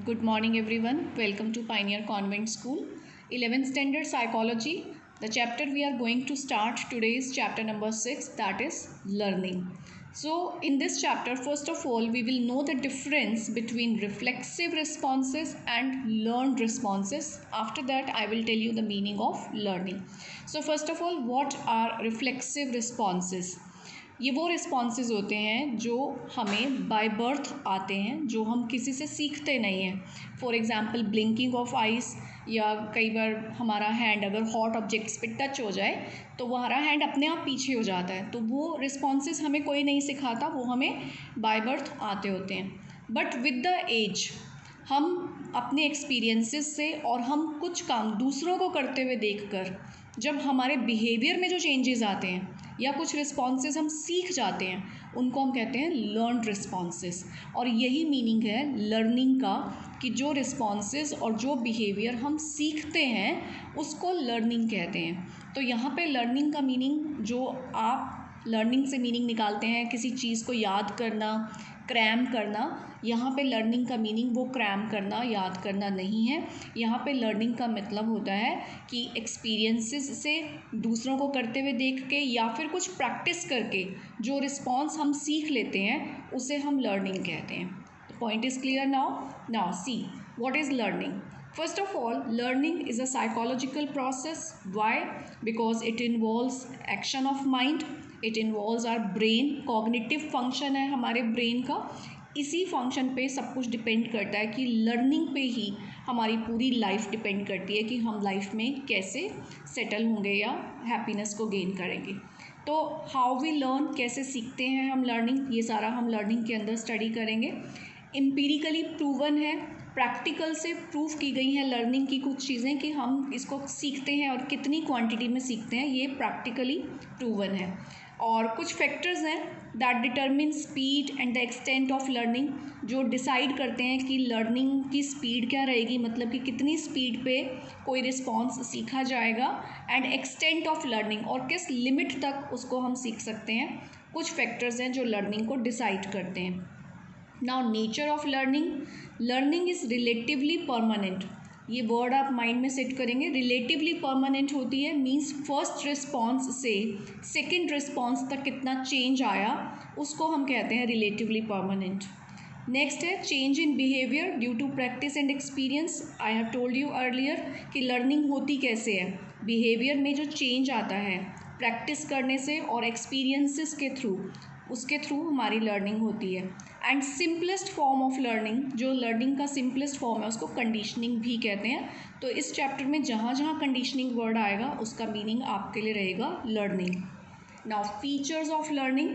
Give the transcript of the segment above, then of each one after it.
Good morning everyone. Welcome to Pioneer Convent School. 11th Standard Psychology. The chapter we are going to start today is chapter number 6, that is learning. So in this chapter, first of all, we will know the difference between reflexive responses and learned responses. After that, I will tell you the meaning of learning. So first of all, what are reflexive responses? ये वो responses होते हैं जो हमें by birth आते हैं, जो हम किसी से सीखते नहीं हैं. For example blinking of eyes, या कई बार हमारा हैंड अगर हॉट ऑब्जेक्ट्स पे टच हो जाए तो वो हमारा हैंड अपने आप पीछे हो जाता है. तो वो रिस्पॉन्सेज हमें कोई नहीं सिखाता, वो हमें बाय बर्थ आते होते हैं. बट विद द एज हम अपने एक्सपीरियंसेस से और हम कुछ काम दूसरों को करते हुए देखकर जब हमारे बिहेवियर में जो चेंजेस आते हैं या कुछ रिस्पॉन्सेज हम सीख जाते हैं, उनको हम कहते हैं लर्नड रिस्पॉन्सेज. और यही मीनिंग है लर्निंग का कि जो रिस्पॉन्सेज और जो बिहेवियर हम सीखते हैं उसको लर्निंग कहते हैं. तो यहाँ पे लर्निंग का मीनिंग, जो आप लर्निंग से मीनिंग निकालते हैं किसी चीज़ को याद करना, क्रैम करना, यहाँ पे लर्निंग का मीनिंग वो क्रैम करना, याद करना नहीं है. यहाँ पे लर्निंग का मतलब होता है कि एक्सपीरियंसेस से दूसरों को करते हुए देख के या फिर कुछ प्रैक्टिस करके जो रिस्पॉन्स हम सीख लेते हैं उसे हम लर्निंग कहते हैं. Point is clear now see what is learning. First of all, learning is a psychological process. Why? Because it involves action of mind. It involves our brain. Cognitive function है हमारे brain का. इसी function पे सब कुछ depend करता है कि लर्निंग पे ही हमारी पूरी लाइफ डिपेंड करती है कि हम लाइफ में कैसे सेटल होंगे या हैप्पीनेस को गेन करेंगे. तो हाउ वी लर्न, कैसे सीखते हैं हम लर्निंग, ये सारा हम लर्निंग के अंदर स्टडी करेंगे. एम्पिरिकली प्रूवन है, प्रैक्टिकल से प्रूव की गई हैं लर्निंग की कुछ चीज़ें कि हम इसको सीखते हैं और कितनी क्वांटिटी में सीखते हैं, ये प्रैक्टिकली प्रूवन है. और कुछ फैक्टर्स हैं that determine speed and the extent of learning, जो डिसाइड करते हैं कि लर्निंग की स्पीड क्या रहेगी, मतलब कि कितनी स्पीड पे कोई रिस्पॉन्स सीखा जाएगा, एंड एक्सटेंट ऑफ लर्निंग, और किस लिमिट तक उसको हम सीख सकते हैं. कुछ फैक्टर्स हैं जो लर्निंग को डिसाइड करते हैं. Now nature of learning. Learning is relatively permanent. ये वर्ड आप माइंड में सेट करेंगे. रिलेटिवली परमानेंट होती है मीन्स फर्स्ट रिस्पॉन्स से सेकेंड रिस्पॉन्स तक कितना चेंज आया उसको हम कहते हैं रिलेटिवली परमानेंट. नेक्स्ट है change in behaviour due to practice and experience. I have told you earlier कि लर्निंग होती कैसे है. बिहेवियर में जो चेंज आता है प्रैक्टिस करने से और एक्सपीरियंसेस के थ्रू, उसके थ्रू हमारी लर्निंग होती है. And simplest form of learning, जो लर्निंग का सिंपलेस्ट फॉर्म है उसको कंडीशनिंग भी कहते हैं. तो इस चैप्टर में जहाँ जहाँ कंडीशनिंग वर्ड आएगा उसका मीनिंग आपके लिए रहेगा learning. Now features of learning.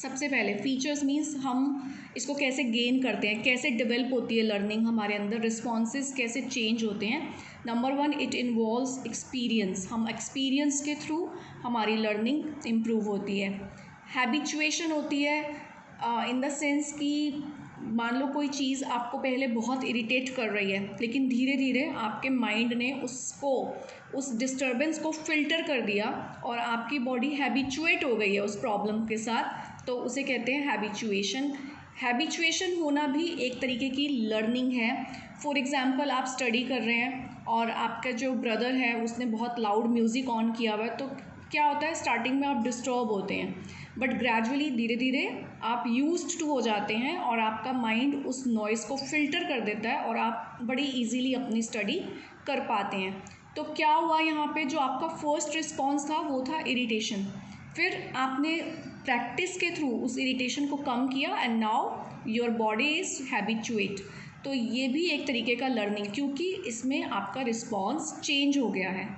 सबसे पहले फीचर्स मीन्स हम इसको कैसे गेन करते हैं, कैसे डेवलप होती है लर्निंग हमारे अंदर, रिस्पॉन्सेज कैसे चेंज होते हैं. Number 1, it involves experience. हम एक्सपीरियंस के थ्रू हमारी लर्निंग इम्प्रूव होती है. हैबिचुएशन होती है इन द सेंस कि मान लो कोई चीज़ आपको पहले बहुत इरिटेट कर रही है, लेकिन धीरे धीरे आपके माइंड ने उसको, उस डिस्टर्बेंस को फ़िल्टर कर दिया और आपकी बॉडी हैबिचुएट हो गई है उस प्रॉब्लम के साथ, तो उसे कहते हैं हैबिचुएशन. हैबिचुएशन होना भी एक तरीके की लर्निंग है. फॉर एग्ज़ाम्पल आप स्टडी कर रहे हैं और आपका जो ब्रदर है उसने बहुत लाउड म्यूज़िक ऑन किया हुआ है, तो क्या होता है स्टार्टिंग में आप डिस्टर्ब होते हैं, बट ग्रेजुअली धीरे धीरे आप यूज्ड टू हो जाते हैं और आपका माइंड उस नॉइज़ को फ़िल्टर कर देता है और आप बड़ी इजीली अपनी स्टडी कर पाते हैं. तो क्या हुआ यहाँ पे, जो आपका फर्स्ट रिस्पॉन्स था वो था इरिटेशन, फिर आपने प्रैक्टिस के थ्रू उस इरिटेशन को कम किया and now your body is habituated. तो ये भी एक तरीके का लर्निंग, क्योंकि इसमें आपका रिस्पॉन्स चेंज हो गया है.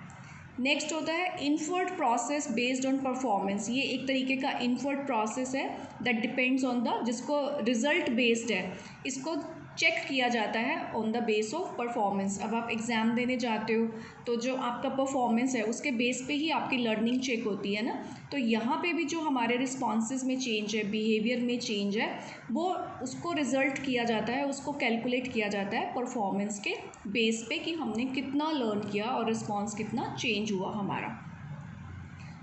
नेक्स्ट होता है inferred process based on performance. ये एक तरीके का इन्फर्ड प्रोसेस है दैट डिपेंड्स ऑन द, जिसको रिजल्ट बेस्ड है, इसको चेक किया जाता है on the base of performance. अब आप एग्ज़ाम देने जाते हो तो जो आपका परफॉर्मेंस है उसके बेस पे ही आपकी लर्निंग चेक होती है ना. तो यहाँ पे भी जो हमारे रिस्पॉन्सेज में चेंज है, बिहेवियर में चेंज है, वो उसको रिज़ल्ट किया जाता है, उसको कैलकुलेट किया जाता है परफॉर्मेंस के बेस पे कि हमने कितना लर्न किया और रिस्पॉन्स कितना चेंज हुआ हमारा.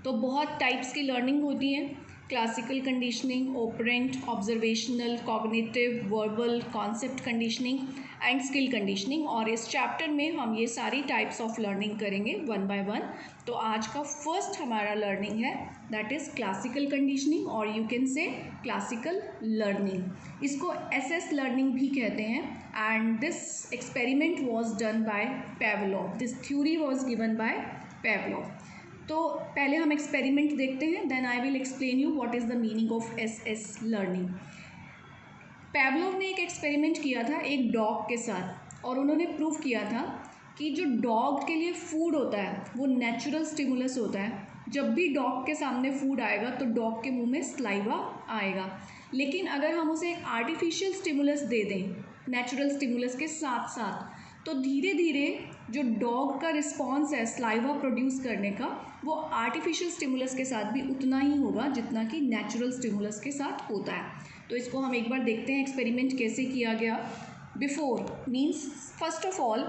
तो बहुत टाइप्स की लर्निंग होती हैं. Classical conditioning, operant, observational, cognitive, verbal, concept conditioning and skill conditioning. और इस चैप्टर में हम ये सारी टाइप्स ऑफ लर्निंग करेंगे वन बाय वन। तो आज का फर्स्ट हमारा लर्निंग है दैट इज़ क्लासिकल कंडीशनिंग, और you can say classical learning. इसको एसएस लर्निंग भी कहते हैं। And this experiment was done by Pavlov, this theory was given by Pavlov. तो पहले हम एक्सपेरिमेंट देखते हैं, then I will explain you what is the meaning of SS learning. Pavlov ने एक एक्सपेरिमेंट किया था एक डॉग के साथ, और उन्होंने प्रूव किया था कि जो डॉग के लिए फूड होता है वो नेचुरल स्टिमुलस होता है। जब भी डॉग के सामने फूड आएगा तो डॉग के मुंह में स्लाइवा आएगा, लेकिन अगर हम उसे एक आर्टिफिशियल स्टिमुलस दे दें नेचुरल स्टिमुलस के साथ साथ, तो धीरे धीरे जो डॉग का रिस्पॉन्स है स्लाइवा प्रोड्यूस करने का, वो आर्टिफिशियल स्टिमुलस के साथ भी उतना ही होगा जितना कि नेचुरल स्टिमुलस के साथ होता है। तो इसको हम एक बार देखते हैं एक्सपेरिमेंट कैसे किया गया। Before means first of all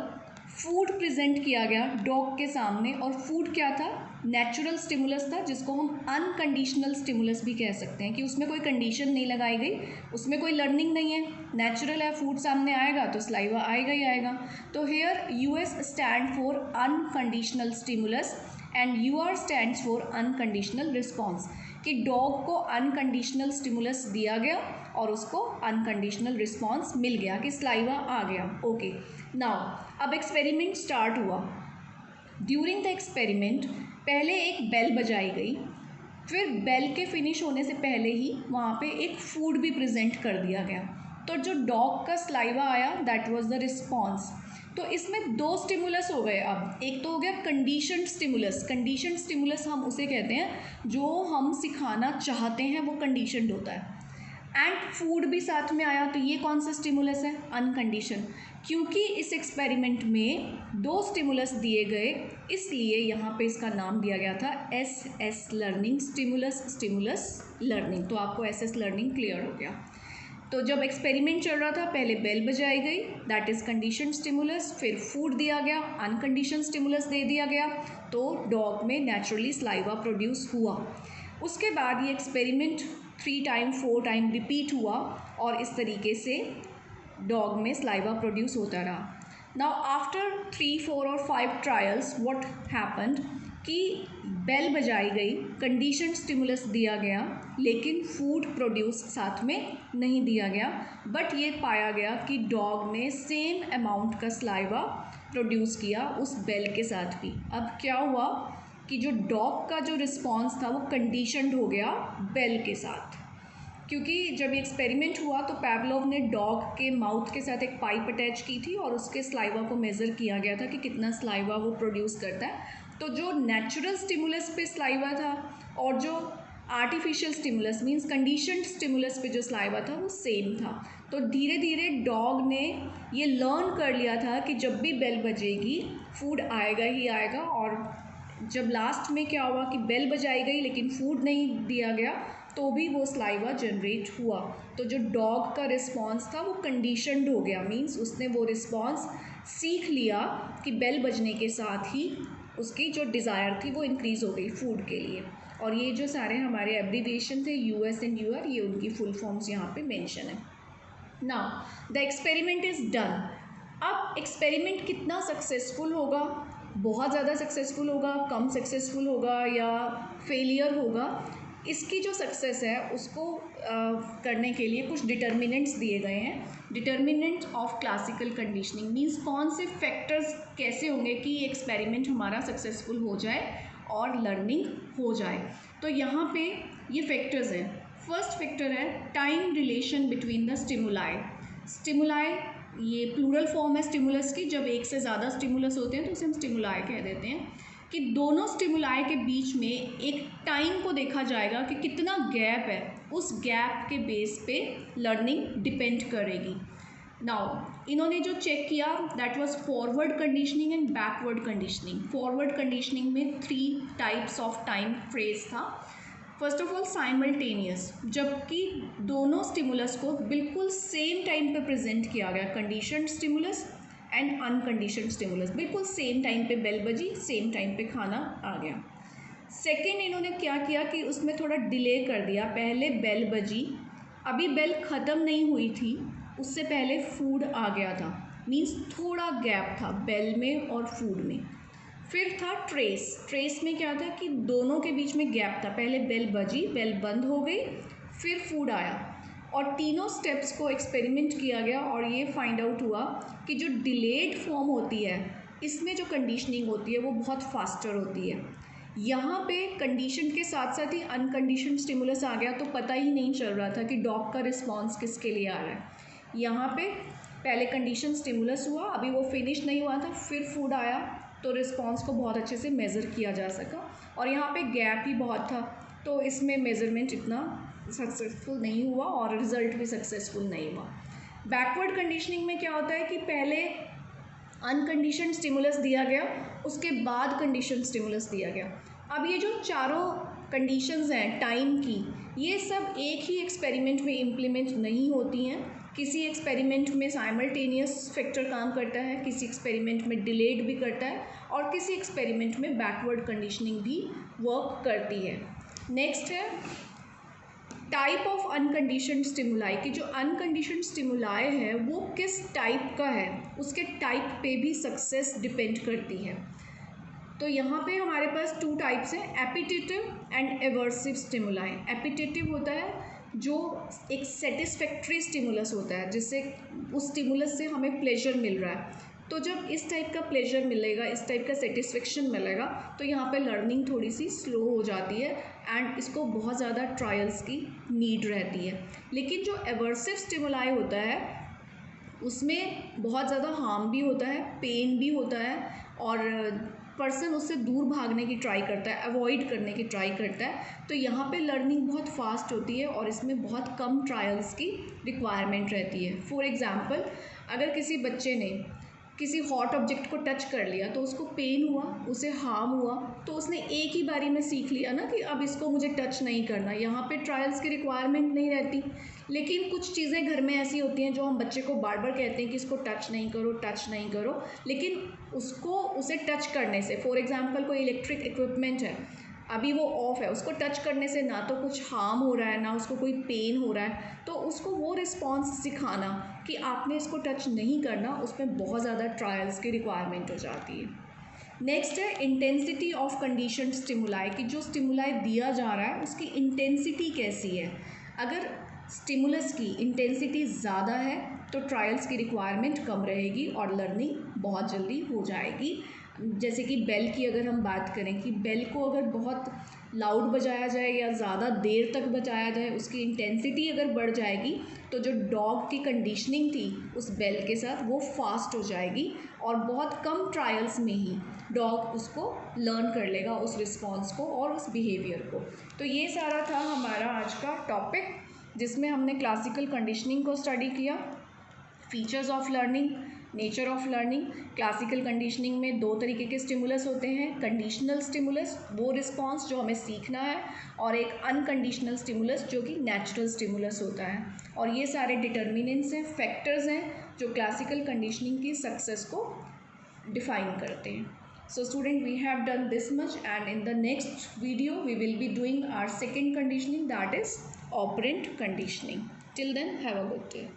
food present किया गया डॉग के सामने, और फूड क्या था, नेचुरल स्टिमुलस था, जिसको हम अनकंडीशनल स्टिमुलस भी कह सकते हैं कि उसमें कोई कंडीशन नहीं लगाई गई, उसमें कोई लर्निंग नहीं है, नेचुरल है, फूड सामने आएगा तो स्लाइवा आएगा ही आएगा। तो here US stand for unconditional stimulus and UR stands for unconditional response, कि डॉग को अनकंडीशनल स्टिमुलस दिया गया और उसको अनकंडीशनल रिस्पॉन्स मिल गया कि स्लाइवा आ गया। ओके, नाउ अब एक्सपेरिमेंट स्टार्ट हुआ। ड्यूरिंग द एक्सपेरिमेंट पहले एक बेल बजाई गई, फिर बेल के फिनिश होने से पहले ही वहाँ पे एक फूड भी प्रेजेंट कर दिया गया। तो जो डॉग का स्लाइवा आया दैट वाज द रिस्पॉन्स। तो इसमें दो स्टिमुलस हो गए। अब एक तो हो गया कंडीशनड स्टिमुलस। कंडीशनड स्टिमुलस हम उसे कहते हैं जो हम सिखाना चाहते हैं वो कंडीशनड होता है। एंड फूड भी साथ में आया, तो ये कौन सा स्टिमुलस है, अनकंडीशन। क्योंकि इस एक्सपेरिमेंट में दो स्टिमुलस दिए गए, इसलिए यहाँ पे इसका नाम दिया गया था S S learning, stimulus stimulus learning. तो आपको एस एस लर्निंग क्लियर हो गया। तो जब एक्सपेरिमेंट चल रहा था पहले बेल बजाई गई दैट इज़ कंडीशन स्टिमुलस, फिर फूड दिया गया, अनकंडीशन स्टिमुलस दे दिया गया, तो डॉग में नेचुरली स्लाइवा प्रोड्यूस हुआ। उसके बाद ये एक्सपेरिमेंट 3 टाइम 4 टाइम रिपीट हुआ, और इस तरीके से डॉग में स्लाइवा प्रोड्यूस होता रहा। नाउ आफ्टर 3, 4 और 5 ट्रायल्स व्हाट हैपेंड कि बेल बजाई गई, कंडीशन स्टिमुलस दिया गया, लेकिन फूड प्रोड्यूस साथ में नहीं दिया गया। बट ये पाया गया कि डॉग ने सेम अमाउंट का स्लाइवा प्रोड्यूस किया उस बेल के साथ भी। अब क्या हुआ कि जो डॉग का जो रिस्पॉन्स था वो कंडीशनड हो गया बेल के साथ, क्योंकि जब ये एक्सपेरिमेंट हुआ तो पेवलोव ने डॉग के माउथ के साथ एक पाइप अटैच की थी और उसके स्लाइवा को मेज़र किया गया था कि कितना स्लाइवा वो प्रोड्यूस करता है। तो जो नेचुरल स्टिमुलस पे स्लाइवा था और जो artificial stimulus means conditioned stimulus पे जो स्लाइवा था वो सेम था। तो धीरे धीरे डॉग ने ये लर्न कर लिया था कि जब भी बेल बजेगी फूड आएगा ही आएगा। और जब लास्ट में क्या हुआ कि बेल बजाई गई लेकिन फूड नहीं दिया गया, तो भी वो स्लाइवा जनरेट हुआ। तो जो डॉग का रिस्पॉन्स था वो कंडीशनड हो गया, मींस उसने वो रिस्पॉन्स सीख लिया कि बेल बजने के साथ ही उसकी जो डिज़ायर थी वो इंक्रीज़ हो गई फूड के लिए। और ये जो सारे हमारे एब्रीविएशन थे यूएस एंड यूआर, ये उनकी फुल फॉर्म्स यहाँ पे मेंशन है। Now the experiment is done. अब एक्सपेरिमेंट कितना सक्सेसफुल होगा, बहुत ज़्यादा सक्सेसफुल होगा, कम सक्सेसफुल होगा या फेलियर होगा, इसकी जो सक्सेस है उसको करने के लिए कुछ डिटर्मिनेंट्स दिए गए हैं। Determinant of classical conditioning means कौन से फैक्टर्स कैसे होंगे कि ये एक्सपेरिमेंट हमारा सक्सेसफुल हो जाए और लर्निंग हो जाए। तो यहाँ पे ये फैक्टर्स हैं। फर्स्ट फैक्टर है time relation between the stimuli. Stimuli ये प्लूरल फॉर्म है स्टिमुलस की, जब एक से ज़्यादा स्टिमुलस होते हैं तो उसे हम स्टिमुलाई कह देते हैं। कि दोनों स्टिमुलाई के बीच में एक टाइम को देखा जाएगा कि कितना गैप है, उस गैप के बेस पे लर्निंग डिपेंड करेगी। नाउ इन्होंने जो चेक किया that was forward conditioning and backward conditioning. Forward conditioning में 3 टाइप्स ऑफ टाइम फ्रेज था। फर्स्ट ऑफ ऑल साइमल्टेनियस, जबकि दोनों स्टिमुलस को बिल्कुल सेम टाइम पे प्रेजेंट किया गया, conditioned stimulus and unconditioned stimulus, बिल्कुल सेम टाइम पे बेल बजी, सेम टाइम पे खाना आ गया। सेकेंड इन्होंने क्या किया कि उसमें थोड़ा डिले कर दिया, पहले बेल बजी, अभी बेल ख़त्म नहीं हुई थी, उससे पहले फूड आ गया था, मीन्स थोड़ा गैप था बेल में और फूड में। फिर था ट्रेस, ट्रेस में क्या था कि दोनों के बीच में गैप था, पहले बेल बजी, बेल बंद हो गई, फिर फूड आया, और तीनों स्टेप्स को एक्सपेरिमेंट किया गया और ये फाइंड आउट हुआ कि जो डिलेड फॉर्म होती है इसमें जो कंडीशनिंग होती है वो बहुत फास्टर होती है। यहाँ पे कंडीशन के साथ साथ ही अनकंडीशन स्टिमुलस आ गया, तो पता ही नहीं चल रहा था कि डॉग का रिस्पॉन्स किसके लिए आ रहा है। यहाँ पे पहले कंडीशन स्टिमुलस हुआ, अभी वो फिनिश नहीं हुआ था, फिर फूड आया, तो रिस्पॉन्स को बहुत अच्छे से मेज़र किया जा सका। और यहाँ पे गैप ही बहुत था, तो इसमें मेज़रमेंट इतना सक्सेसफुल नहीं हुआ और रिज़ल्ट भी सक्सेसफुल नहीं हुआ। बैकवर्ड कंडीशनिंग में क्या होता है कि पहले अनकंडीशन स्टिमुलस दिया गया, उसके बाद कंडीशन स्टिमुलस दिया गया। अब ये जो चारों कंडीशंस हैं टाइम की, ये सब एक ही एक्सपेरिमेंट में इम्प्लीमेंट नहीं होती हैं। किसी एक्सपेरिमेंट में साइमल्टेनियस फैक्टर काम करता है, किसी एक्सपेरिमेंट में डिलेड भी करता है, और किसी एक्सपेरिमेंट में बैकवर्ड कंडीशनिंग भी वर्क करती है। नेक्स्ट है टाइप ऑफ अनकंडीशन स्टिमुलाई, कि जो अनकंडीशन स्टिमुलाई है वो किस टाइप का है, उसके टाइप पे भी सक्सेस डिपेंड करती है। तो यहाँ पे हमारे पास 2 टाइप्स हैं, एपिटेटिव एंड एवर्सिव स्टिमुलाई। एपिटेटिव होता है जो एक सेटिस्फैक्ट्री स्टिमुलस होता है, जिससे उस स्टिमुलस से हमें प्लेजर मिल रहा है। तो जब इस टाइप का प्लेजर मिलेगा, इस टाइप का सेटिस्फेक्शन मिलेगा, तो यहाँ पे लर्निंग थोड़ी सी स्लो हो जाती है एंड इसको बहुत ज़्यादा ट्रायल्स की नीड रहती है। लेकिन जो एवर्सिव स्टिमुलाई होता है उसमें बहुत ज़्यादा हार्म भी होता है, पेन भी होता है, और पर्सन उससे दूर भागने की ट्राई करता है, अवॉइड करने की ट्राई करता है। तो यहाँ पे लर्निंग बहुत फास्ट होती है और इसमें बहुत कम ट्रायल्स की रिक्वायरमेंट रहती है। फॉर एग्ज़ाम्पल, अगर किसी बच्चे ने किसी हॉट ऑब्जेक्ट को टच कर लिया तो उसको पेन हुआ, उसे हार्म हुआ, तो उसने एक ही बारी में सीख लिया ना कि अब इसको मुझे टच नहीं करना, यहाँ पे ट्रायल्स की रिक्वायरमेंट नहीं रहती। लेकिन कुछ चीज़ें घर में ऐसी होती हैं जो हम बच्चे को बार बार कहते हैं कि इसको टच नहीं करो, टच नहीं करो, लेकिन उसे टच करने से, फॉर एग्ज़ाम्पल कोई इलेक्ट्रिक इक्विपमेंट है, अभी वो ऑफ़ है, उसको टच करने से ना तो कुछ हार्म हो रहा है, ना उसको कोई पेन हो रहा है, तो उसको वो रिस्पॉन्स सिखाना कि आपने इसको टच नहीं करना, उसमें बहुत ज़्यादा ट्रायल्स की रिक्वायरमेंट हो जाती है। नेक्स्ट है इंटेंसिटी ऑफ कंडीशन स्टिमुलाई, कि जो स्टिमुलाई दिया जा रहा है उसकी इंटेंसिटी कैसी है। अगर स्टिमुलस की इंटेंसिटी ज़्यादा है तो ट्रायल्स की रिक्वायरमेंट कम रहेगी और लर्निंग बहुत जल्दी हो जाएगी। जैसे कि बेल की अगर हम बात करें कि बेल को अगर बहुत लाउड बजाया जाए या ज़्यादा देर तक बजाया जाए, उसकी इंटेंसिटी अगर बढ़ जाएगी तो जो डॉग की कंडीशनिंग थी उस बेल के साथ वो फास्ट हो जाएगी और बहुत कम ट्रायल्स में ही डॉग उसको लर्न कर लेगा, उस रिस्पॉन्स को और उस बिहेवियर को। तो ये सारा था हमारा आज का टॉपिक, जिसमें हमने क्लासिकल कंडीशनिंग को स्टडी किया, features of learning, nature of learning. Classical conditioning में 2 तरीके के स्टिमुलस होते हैं, कंडीशनल स्टिमुलस, वो रिस्पॉन्स जो हमें सीखना है, और एक अनकंडीशनल स्टिमुलस जो कि नेचुरल स्टिमुलस होता है। और ये सारे डिटर्मिनेंट्स हैं, फैक्टर्स हैं जो क्लासिकल कंडीशनिंग की सक्सेस को डिफाइन करते हैं। So student, we have done this much, and in the next video we will be doing our second conditioning, that is operant conditioning. Till then, have a good day.